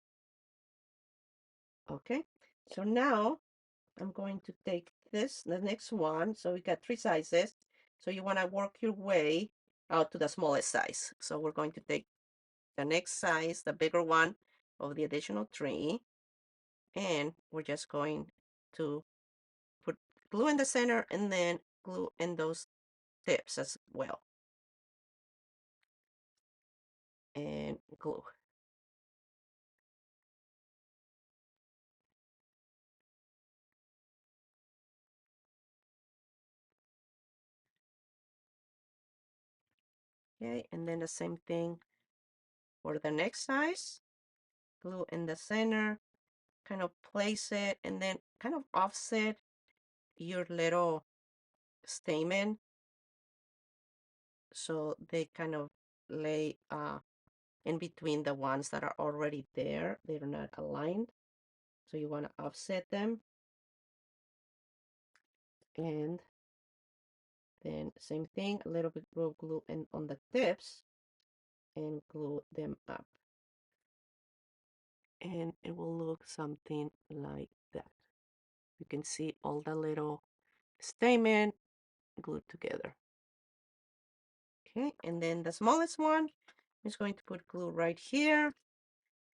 Okay. So now I'm going to take this, the next one. So we got three sizes. So you want to work your way out to the smallest size. So we're going to take the next size, the bigger one of the additional three. And we're just going to put glue in the center and then glue in those tips as well. And glue. Okay, and then the same thing for the next size. Glue in the center, kind of place it, and then kind of offset your little stamen so they kind of lay in between the ones that are already there. They're not aligned. So you want to offset them. And then same thing, a little bit of glue in on the tips and glue them up. And it will look something like that. You can see all the little stamen glued together. Okay, and then the smallest one, I'm just going to put glue right here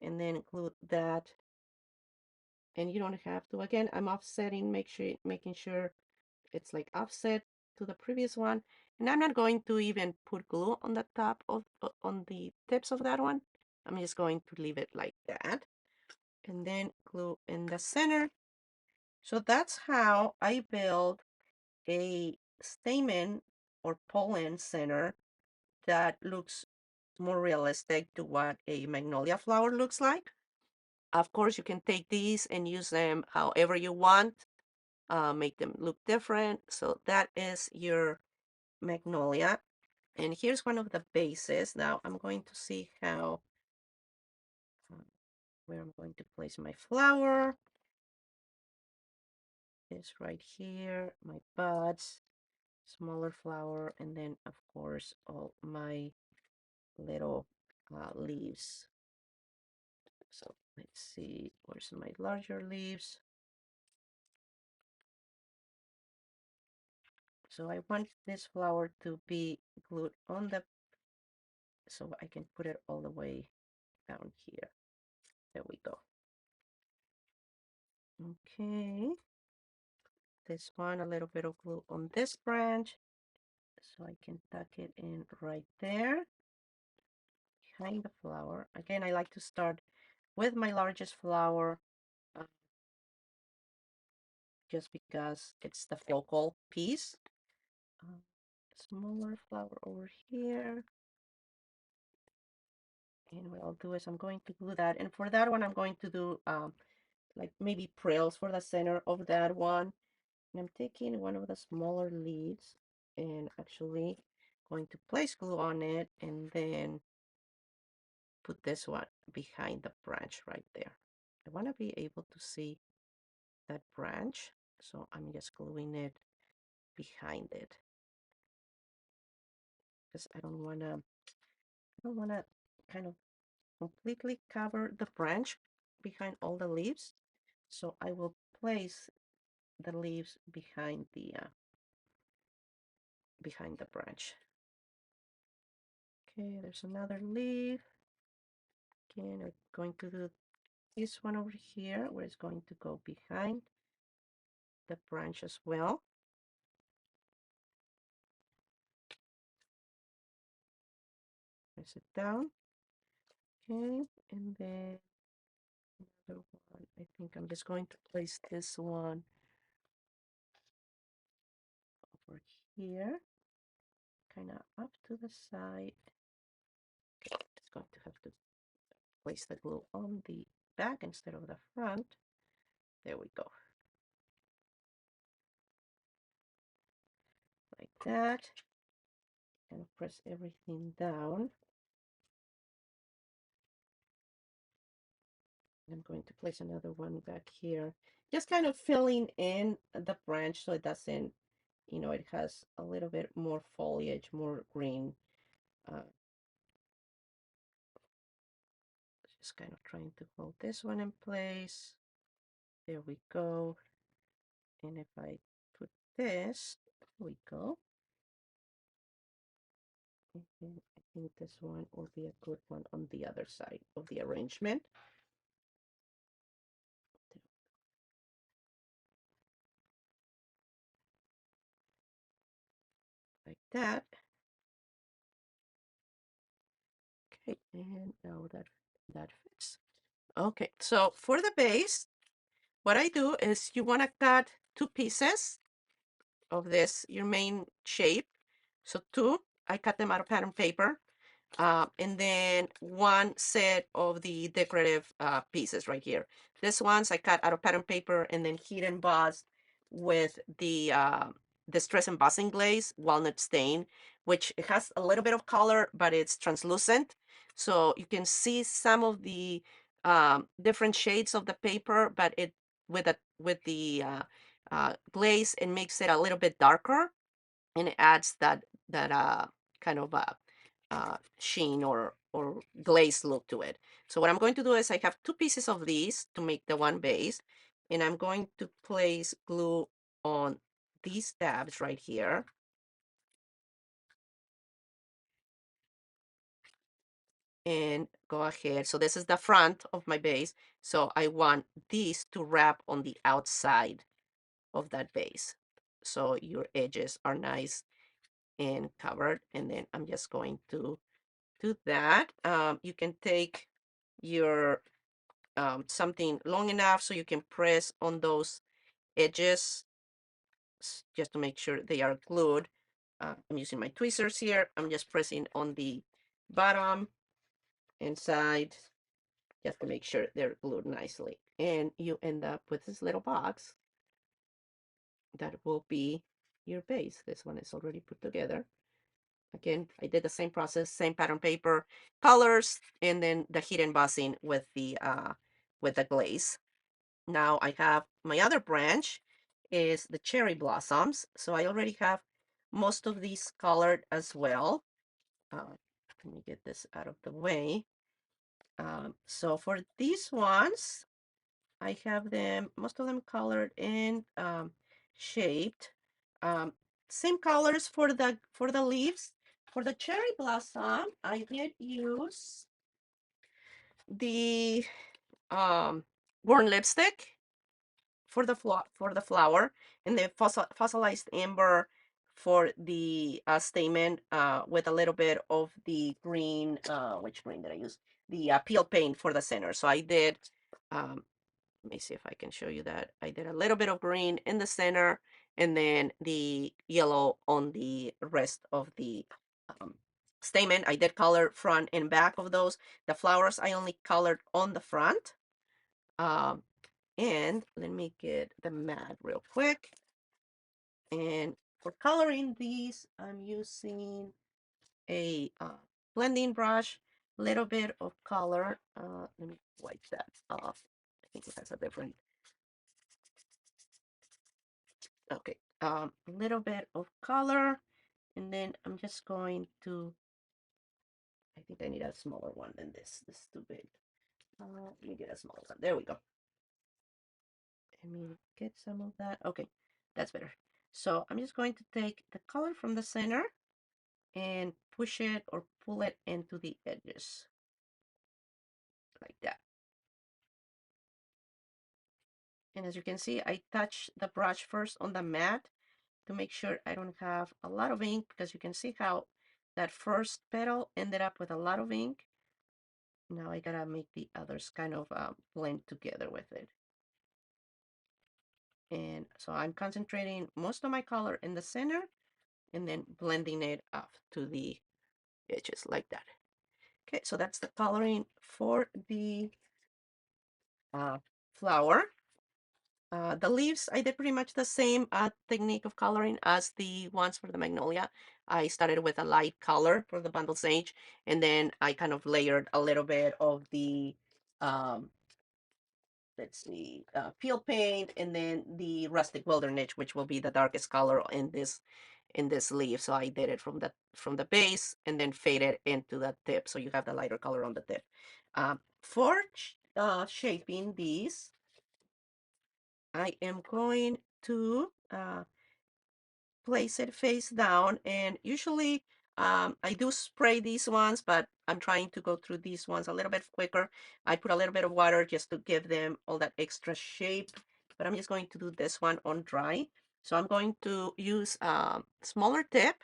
and then glue that. And you don't have to, again, I'm offsetting, making sure it's like offset to the previous one. And I'm not going to even put glue on the top of, on the tips of that one. I'm just going to leave it like that. And then glue in the center. So that's how I build a stamen or pollen center that looks more realistic to what a magnolia flower looks like. Of course, you can take these and use them however you want, make them look different. So that is your magnolia. And here's one of the bases. Now I'm going to see how, where I'm going to place my flower. Is right here, my buds, smaller flower, and then of course all my little leaves. So let's see, where's my larger leaves? So I want this flower to be glued on the, so I can put it all the way down here. There we go. Okay. This one, a little bit of glue on this branch, so I can tuck it in right there behind the flower. Again, I like to start with my largest flower, uh, just because it's the focal piece. Uh, Smaller flower over here. And what I'll do is I'm going to glue that. And for that one, I'm going to do like maybe frills for the center of that one. And I'm taking one of the smaller leaves and actually going to place glue on it and then put this one behind the branch right there. I want to be able to see that branch, so I'm just gluing it behind it because I don't want to kind of completely cover the branch behind all the leaves. So I will place the leaves behind the branch. Okay, there's another leaf. Again, I'm going to do this one over here where it's going to go behind the branch as well. Press it down. Okay, and then another one. I think I'm just going to place this one over here, kind of up to the side. Okay, just going to have to place the glue on the back instead of the front. There we go. Like that. And press everything down. I'm going to place another one back here. Just kind of filling in the branch so it doesn't, it has a little bit more foliage, more green. Just kind of trying to hold this one in place. There we go. And if I put this, there we go. And I think this one will be a good one on the other side of the arrangement. Like that. Okay, and now that fits. Okay, so for the base, what I do is you want to cut two pieces of this, your main shape. So two, I cut them out of pattern paper. And then one set of the decorative pieces right here. This ones I cut out of pattern paper and then heat embossed with the distress embossing glaze, walnut stain, which it has a little bit of color, but it's translucent. So you can see some of the different shades of the paper, but it with the glaze, it makes it a little bit darker, and it adds that kind of sheen or glaze look to it. So what I'm going to do is I have two pieces of these to make the one base, and I'm going to place glue on these tabs right here. And go ahead. So this is the front of my base. So I want these to wrap on the outside of that base. So your edges are nice and covered. And then I'm just going to do that. You can take your something long enough so you can press on those edges just to make sure they are glued. I'm using my tweezers here. I'm just pressing on the bottom and side just to make sure they're glued nicely. And you end up with this little box that will be your base. This one is already put together. Again, I did the same process, same pattern paper, colors, and then the heat embossing with the glaze. Now I have my other branch is the cherry blossoms. So I already have most of these colored as well. Let me get this out of the way. So for these ones, I have them, most of them colored and shaped. Um, Same colors for the leaves. For the cherry blossom, I did use the burn lipstick for the flower, and the fossilized amber for the stamen with a little bit of the green. Which green did I use? The peel paint for the center. So I did. Let me see if I can show you that. I did a little bit of green in the center, and then the yellow on the rest of the stamen. I did color front and back of those. The flowers I only colored on the front. Um, and let me get the mat real quick. And for coloring these, I'm using a blending brush, little bit of color. Let me wipe that off. I think it has a different. Okay, a little bit of color, and then I'm just going to. I think I need a smaller one than this. This is too big. Let me get a smaller one. There we go. Let me get some of that. Okay, that's better. So I'm just going to take the color from the center and push it or pull it into the edges like that. And as you can see, I touch the brush first on the mat to make sure I don't have a lot of ink, because you can see how that first petal ended up with a lot of ink. Now I gotta make the others kind of blend together with it. And so I'm concentrating most of my color in the center and then blending it up to the edges like that. Okay, so that's the coloring for the flower. The leaves, I did pretty much the same technique of coloring as the ones for the magnolia. I started with a light color for the bundle sage, and then I kind of layered a little bit of the, um, let's see, peel paint, and then the rustic wilderness, which will be the darkest color in this leaf. So I did it from the base and then faded into the tip, so you have the lighter color on the tip. For shaping these, I am going to place it face down, and usually I do spray these ones, but I'm trying to go through these ones a little bit quicker. I put a little bit of water just to give them all that extra shape, but I'm just going to do this one on dry. So I'm going to use a smaller tip,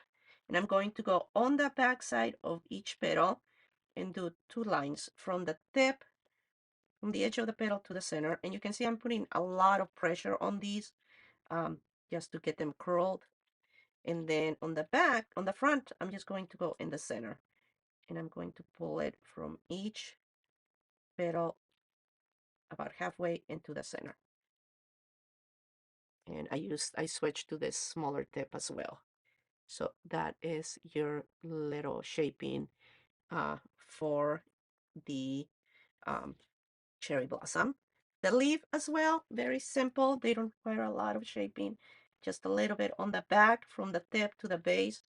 and I'm going to go on the back side of each petal and do 2 lines from the tip, from the edge of the petal to the center. And you can see I'm putting a lot of pressure on these just to get them curled. And then on the back, on the front, I'm just going to go in the center, and I'm going to pull it from each petal about halfway into the center. And I switched to this smaller tip as well. So that is your little shaping for the um, cherry blossom. The leaf as well, very simple. They don't require a lot of shaping, just a little bit on the back from the tip to the base.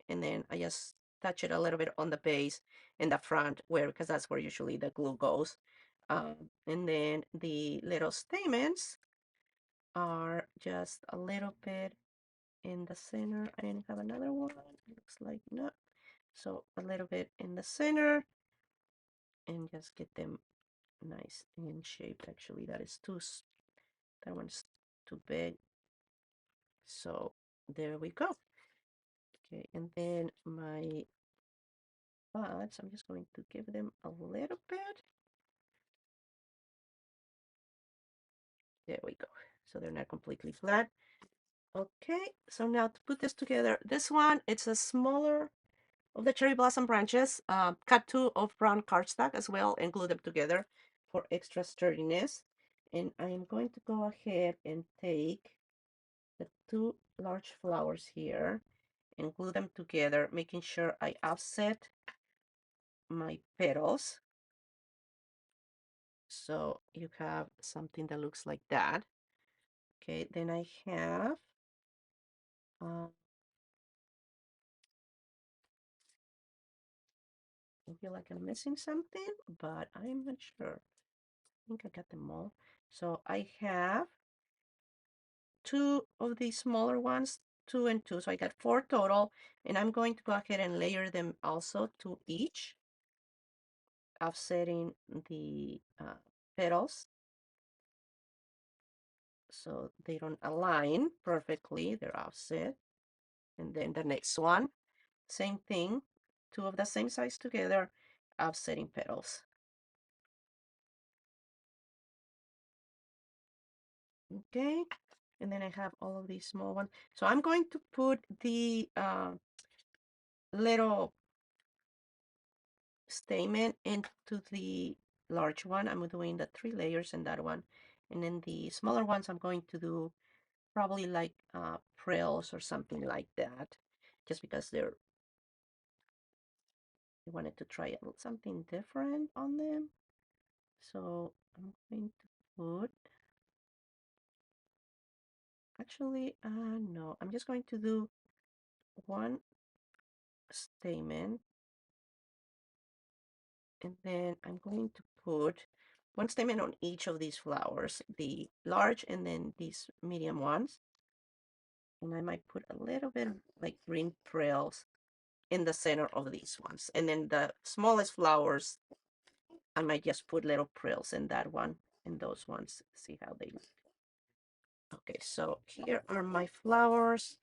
And then I just touch it a little bit on the base in the front, where, because that's where usually the glue goes. And then the little stamens are just a little bit in the center. I didn't have another one. Looks like no. So a little bit in the center, and just get them nice and shaped. Actually, that one's too big. So there we go. Okay, and then my buds, I'm just going to give them a little bit. There we go. So they're not completely flat. Okay, so now to put this together, this one, it's a smaller of the cherry blossom branches. Cut two of brown cardstock as well and glue them together for extra sturdiness. And I am going to go ahead and take the two large flowers here and glue them together, making sure I offset my petals. So you have something that looks like that. Okay, then I have uh, I feel like I'm missing something, but I'm not sure. I think I got them all. So I have two of these smaller ones, two and two. So I got four total, and I'm going to go ahead and layer them also to each, offsetting the petals so they don't align perfectly. They're offset. And then the next one, same thing, two of the same size together, offsetting petals. Okay, and then I have all of these small ones. So I'm going to put the little stamen into the large one. I'm doing the 3 layers in that one. And then the smaller ones, I'm going to do probably like frills or something like that, just because I wanted to try something different on them. So I'm going to put, actually, no, I'm just going to do one stamen, and then I'm going to put one stamen on each of these flowers, the large and then these medium ones. And I might put a little bit of like green frills in the center of these ones. And then the smallest flowers, I might just put little frills in that one and those ones, see how they look. Okay, so here are my flowers.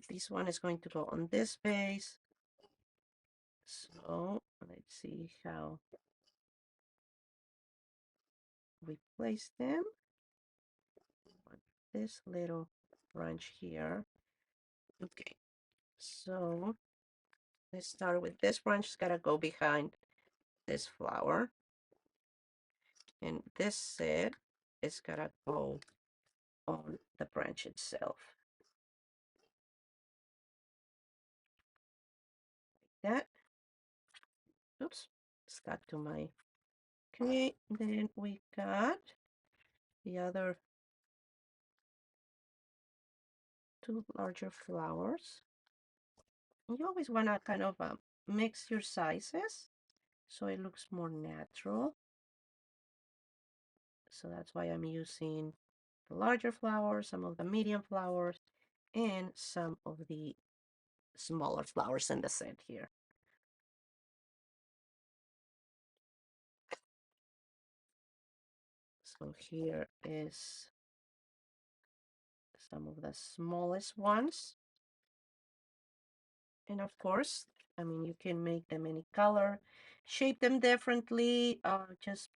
This one is going to go on this vase. So let's see how we place them on this little branch here. Okay, so let's start with this branch. It's gotta go behind this flower, and this set is gotta go on the branch itself. Like that. Oops, stuck to my. Okay, then we got the other two larger flowers. You always want to kind of mix your sizes so it looks more natural. So that's why I'm using the larger flowers, some of the medium flowers, and some of the smaller flowers in the set here. So here is some of the smallest ones. And of course, I mean, you can make them any color, shape them differently, just,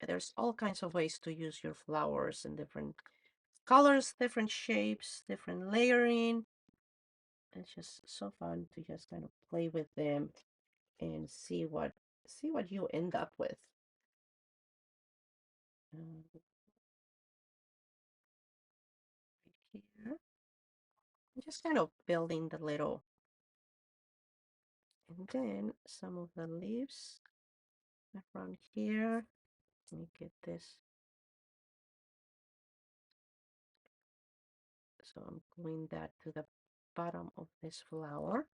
there's all kinds of ways to use your flowers in different colors, different shapes, different layering. It's just so fun to just kind of play with them and see what you end up with. Right here, I'm just kind of building the little, and then some of the leaves around here. Let me get this. So I'm gluing that to the bottom of this flower.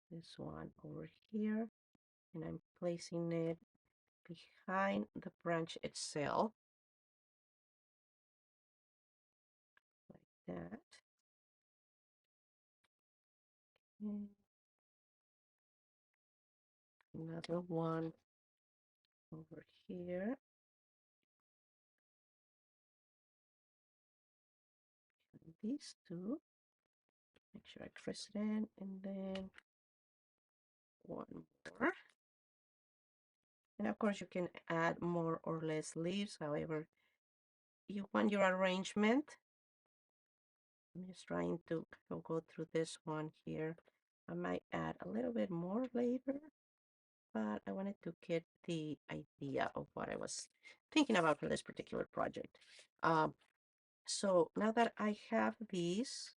This one over here, and I'm placing it behind the branch itself, like that. And another one over here. And these two. Make sure I press it in, and then one more. And of course you can add more or less leaves, however you want your arrangement. I'm just trying to go through this one here. I might add a little bit more later, but I wanted to get the idea of what I was thinking about for this particular project. So now that I have these,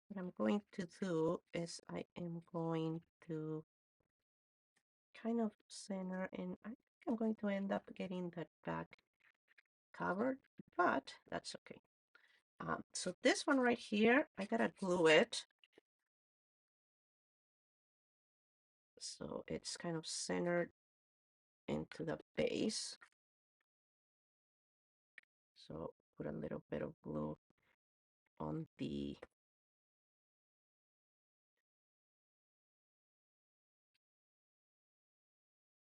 what I'm going to do is I am going to kind of center, and I think I'm going to end up getting that back covered, but that's okay. So this one right here, I gotta glue it so it's kind of centered into the base. So put a little bit of glue on the,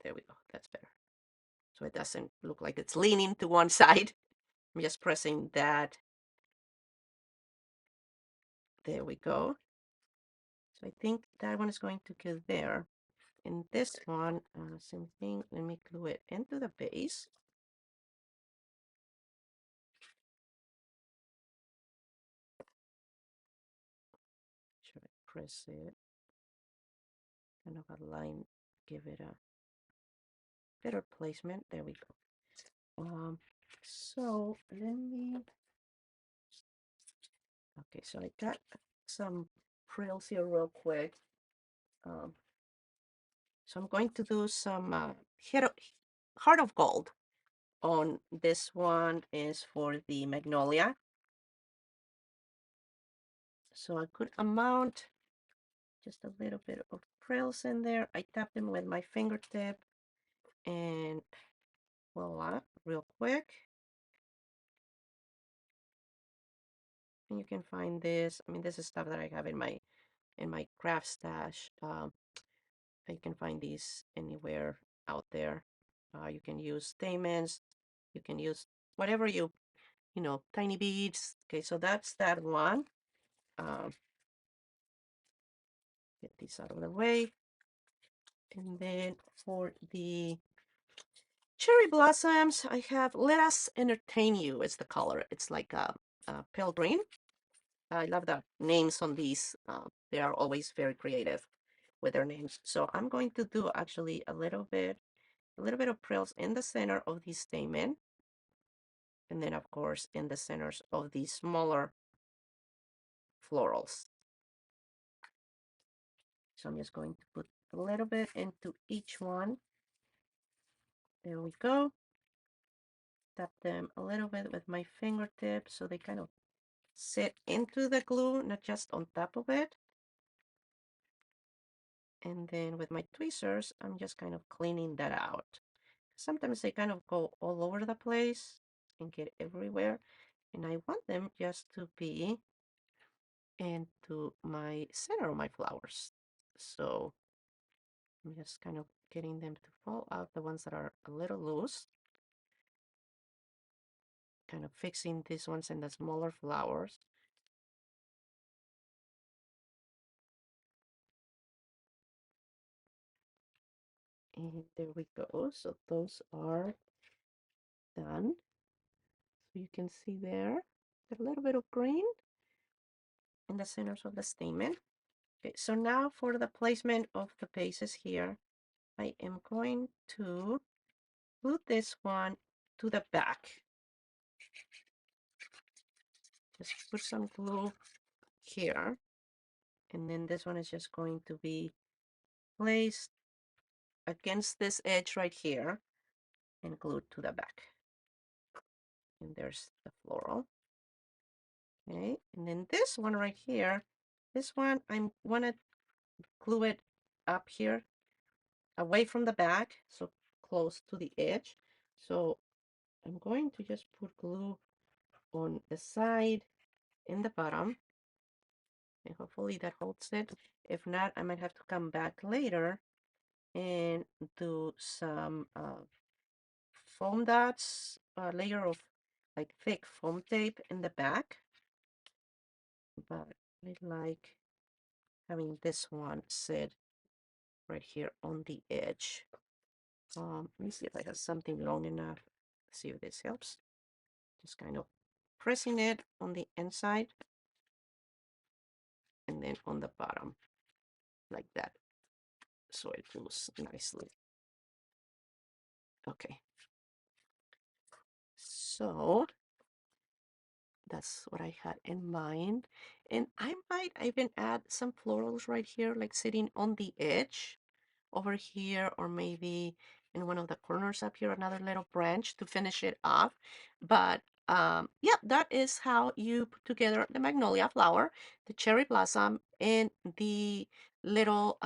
there we go, that's better. So it doesn't look like it's leaning to one side. I'm just pressing that. There we go. So I think that one is going to go there. And this one, same thing, let me glue it into the base. Should I press it? Kind of align, give it a better placement. There we go. So let me, okay, so I got some frills here real quick. So I'm going to do some heart of gold on this one is for the magnolia. So a good amount, just a little bit of frills in there. I tap them with my fingertip and voila, real quick. And you can find this. I mean, this is stuff that I have in my craft stash. You can find these anywhere out there. You can use stamens. You can use whatever you know, tiny beads. Okay, so that's that one. Get this out of the way. And then for the cherry blossoms, I have Let Us Entertain You is the color. It's like a pale green. I love the names on these. They are always very creative with their names. So I'm going to do actually a little bit of frills in the center of the stamen. And then of course in the centers of the smaller florals. So I'm just going to put a little bit into each one. There we go. Tap them a little bit with my fingertips so they kind of sit into the glue, not just on top of it. And then with my tweezers, I'm just kind of cleaning that out. Sometimes they kind of go all over the place and get everywhere. And I want them just to be into my center of my flowers. So I'm just kind of getting them to fall out, the ones that are a little loose. Kind of fixing these ones in the smaller flowers. And there we go. So those are done. So you can see there a little bit of green in the centers of the stamen. Okay, so now for the placement of the bases here, I am going to glue this one to the back. Just put some glue here. And then this one is just going to be placed against this edge right here and glued to the back. And there's the floral. Okay, and then this one right here, this one I want to glue it up here away from the back, so close to the edge. So I'm going to just put glue on the side and the bottom, and hopefully that holds it. If not, I might have to come back later and do some foam dots, a layer of like thick foam tape in the back. But I like having this one sit right here on the edge. Let me see if I have something long enough. See if this helps. Just kind of pressing it on the inside and then on the bottom like that. So it glues nicely. Okay. So that's what I had in mind. And I might even add some florals right here, like sitting on the edge over here, or maybe in one of the corners up here, another little branch to finish it off. But yeah, that is how you put together the magnolia flower, the cherry blossom, and the little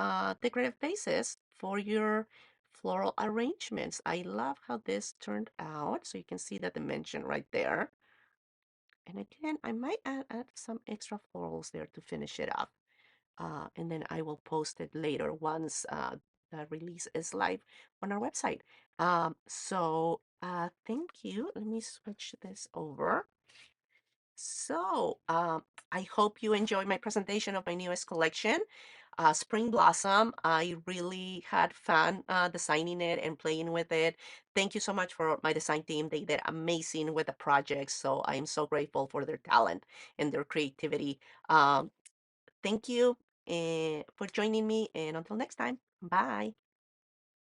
decorative vases for your floral arrangements. I love how this turned out. So you can see the dimension right there. And again, I might add some extra florals there to finish it up. And then I will post it later once the release is live on our website. Thank you. Let me switch this over. So I hope you enjoy my presentation of my newest collection, Spring Blossom. I really had fun designing it and playing with it. Thank you so much for my design team. They did amazing with the project. So I'm so grateful for their talent and their creativity. Thank you for joining me. And until next time, bye.